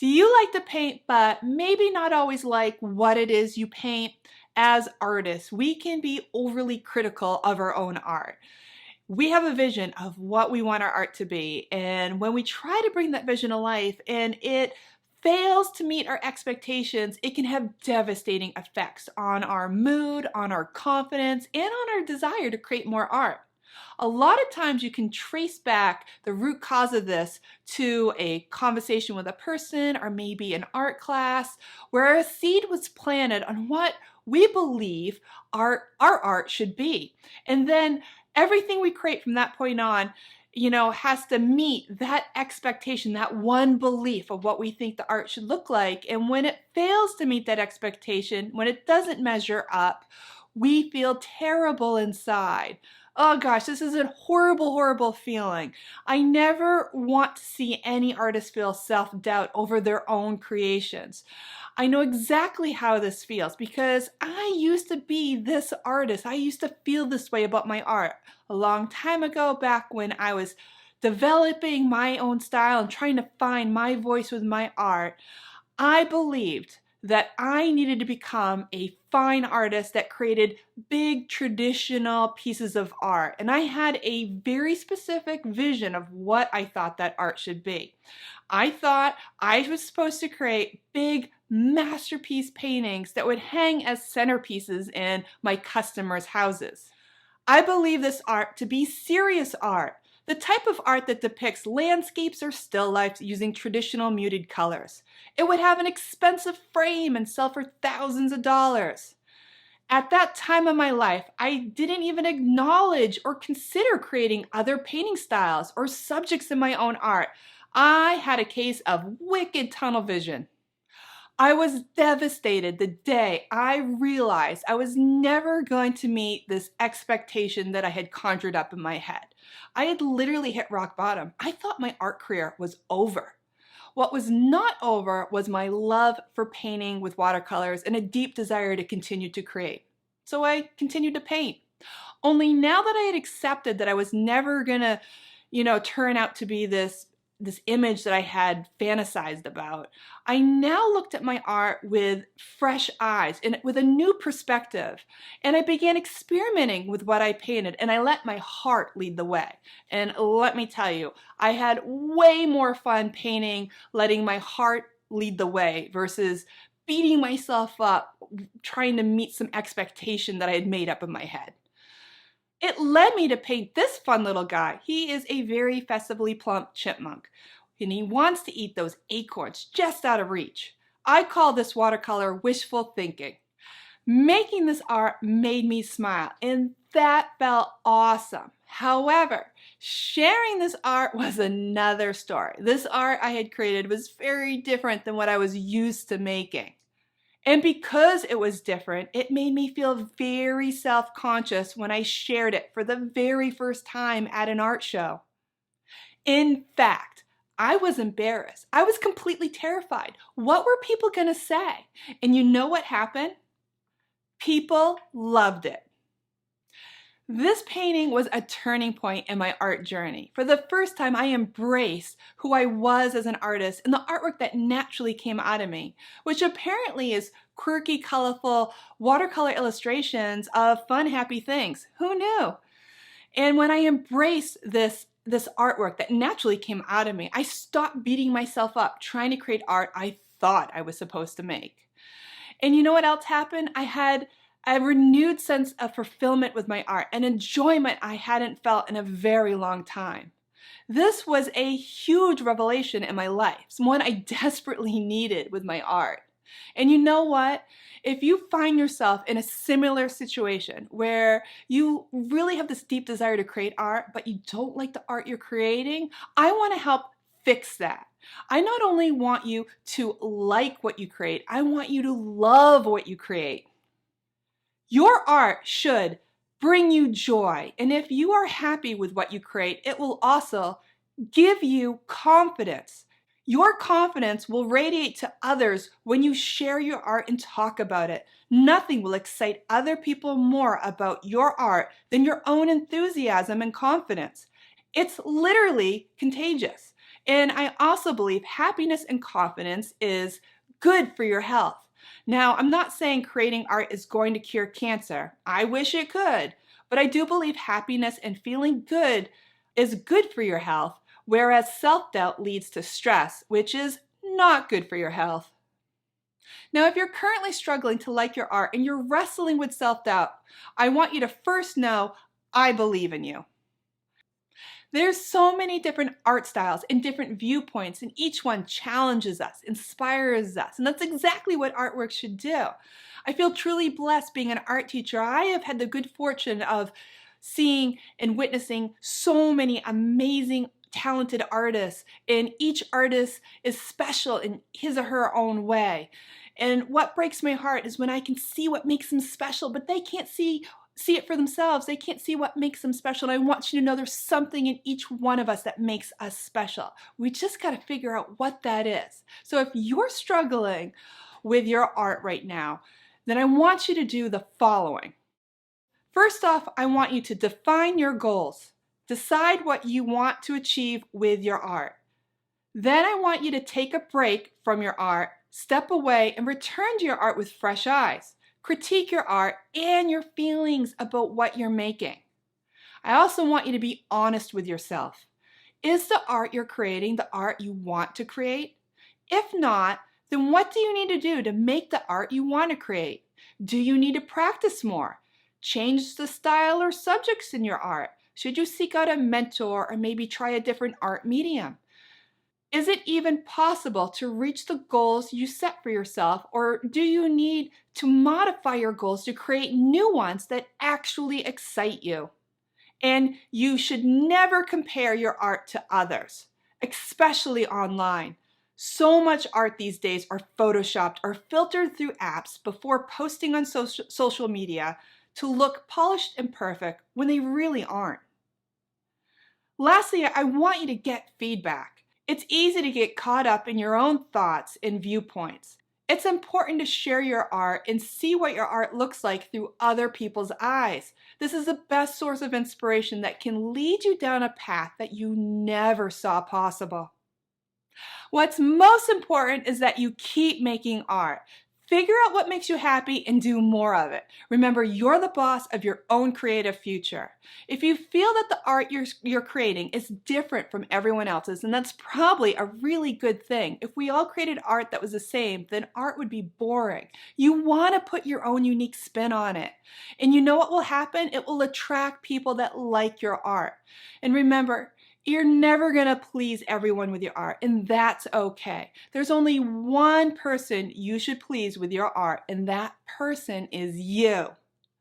Do you like to paint, but maybe not always like what it is you paint? As artists, we can be overly critical of our own art. We have a vision of what we want our art to be, and when we try to bring that vision to life and it fails to meet our expectations, it can have devastating effects on our mood, on our confidence, and on our desire to create more art. A lot of times you can trace back the root cause of this to a conversation with a person or maybe an art class where a seed was planted on what we believe our art should be. And then everything we create from that point on, has to meet that expectation, that one belief of what we think the art should look like. And when it fails to meet that expectation, when it doesn't measure up, we feel terrible inside. Oh gosh, this is a horrible, horrible feeling. I never want to see any artist feel self-doubt over their own creations. I know exactly how this feels because I used to be this artist. I used to feel this way about my art a long time ago, back when I was developing my own style and trying to find my voice with my art. I believed that I needed to become a fine artist that created big traditional pieces of art. And I had a very specific vision of what I thought that art should be. I thought I was supposed to create big masterpiece paintings that would hang as centerpieces in my customers' houses. I believe this art to be serious art, the type of art that depicts landscapes or still lifes using traditional muted colors. It would have an expensive frame and sell for thousands of dollars. At that time of my life, I didn't even acknowledge or consider creating other painting styles or subjects in my own art. I had a case of wicked tunnel vision. I was devastated the day I realized I was never going to meet this expectation that I had conjured up in my head. I had literally hit rock bottom. I thought my art career was over. What was not over was my love for painting with watercolors and a deep desire to continue to create. So I continued to paint. Only now that I had accepted that I was never gonna, turn out to be this image that I had fantasized about, I now looked at my art with fresh eyes and with a new perspective. And I began experimenting with what I painted, and I let my heart lead the way. And let me tell you, I had way more fun painting, letting my heart lead the way versus beating myself up, trying to meet some expectation that I had made up in my head. It led me to paint this fun little guy. He is a very festively plump chipmunk, and he wants to eat those acorns just out of reach. I call this watercolor wishful thinking. Making this art made me smile, and that felt awesome. However, sharing this art was another story. This art I had created was very different than what I was used to making. And because it was different, it made me feel very self-conscious when I shared it for the very first time at an art show. In fact, I was embarrassed. I was completely terrified. What were people going to say? And you know what happened? People loved it. This painting was a turning point in my art journey. For the first time, I embraced who I was as an artist and the artwork that naturally came out of me, which apparently is quirky, colorful watercolor illustrations of fun, happy things. Who knew? And when I embraced this artwork that naturally came out of me, I stopped beating myself up trying to create art I thought I was supposed to make. And you know what else happened? I had a renewed sense of fulfillment with my art, an enjoyment I hadn't felt in a very long time. This was a huge revelation in my life, one I desperately needed with my art. And you know what? If you find yourself in a similar situation where you really have this deep desire to create art, but you don't like the art you're creating, I want to help fix that. I not only want you to like what you create, I want you to love what you create. Your art should bring you joy, and if you are happy with what you create, it will also give you confidence. Your confidence will radiate to others when you share your art and talk about it. Nothing will excite other people more about your art than your own enthusiasm and confidence. It's literally contagious. And I also believe happiness and confidence is good for your health. Now, I'm not saying creating art is going to cure cancer. I wish it could. But I do believe happiness and feeling good is good for your health, whereas self-doubt leads to stress, which is not good for your health. Now, if you're currently struggling to like your art and you're wrestling with self-doubt, I want you to first know I believe in you. There's so many different art styles and different viewpoints, and each one challenges us, inspires us, and that's exactly what artwork should do. I feel truly blessed being an art teacher. I have had the good fortune of seeing and witnessing so many amazing, talented artists, and each artist is special in his or her own way. And what breaks my heart is when I can see what makes them special, but they can't see it for themselves. They can't see what makes them special. And I want you to know there's something in each one of us that makes us special. We just got to figure out what that is. So if you're struggling with your art right now, then I want you to do the following. First off, I want you to define your goals. Decide what you want to achieve with your art. Then I want you to take a break from your art, step away, and return to your art with fresh eyes. Critique your art and your feelings about what you're making. I also want you to be honest with yourself. Is the art you're creating the art you want to create? If not, then what do you need to do to make the art you want to create? Do you need to practice more? Change the style or subjects in your art? Should you seek out a mentor or maybe try a different art medium? Is it even possible to reach the goals you set for yourself, or do you need to modify your goals to create new ones that actually excite you? And you should never compare your art to others, especially online. So much art these days are photoshopped or filtered through apps before posting on social media to look polished and perfect when they really aren't. Lastly, I want you to get feedback. It's easy to get caught up in your own thoughts and viewpoints. It's important to share your art and see what your art looks like through other people's eyes. This is the best source of inspiration that can lead you down a path that you never saw possible. What's most important is that you keep making art. Figure out what makes you happy and do more of it. Remember, you're the boss of your own creative future. If you feel that the art you're creating is different from everyone else's, then that's probably a really good thing. If we all created art that was the same, then art would be boring. You want to put your own unique spin on it. And you know what will happen? It will attract people that like your art. And remember, you're never going to please everyone with your art, and that's okay. There's only one person you should please with your art, and that person is you.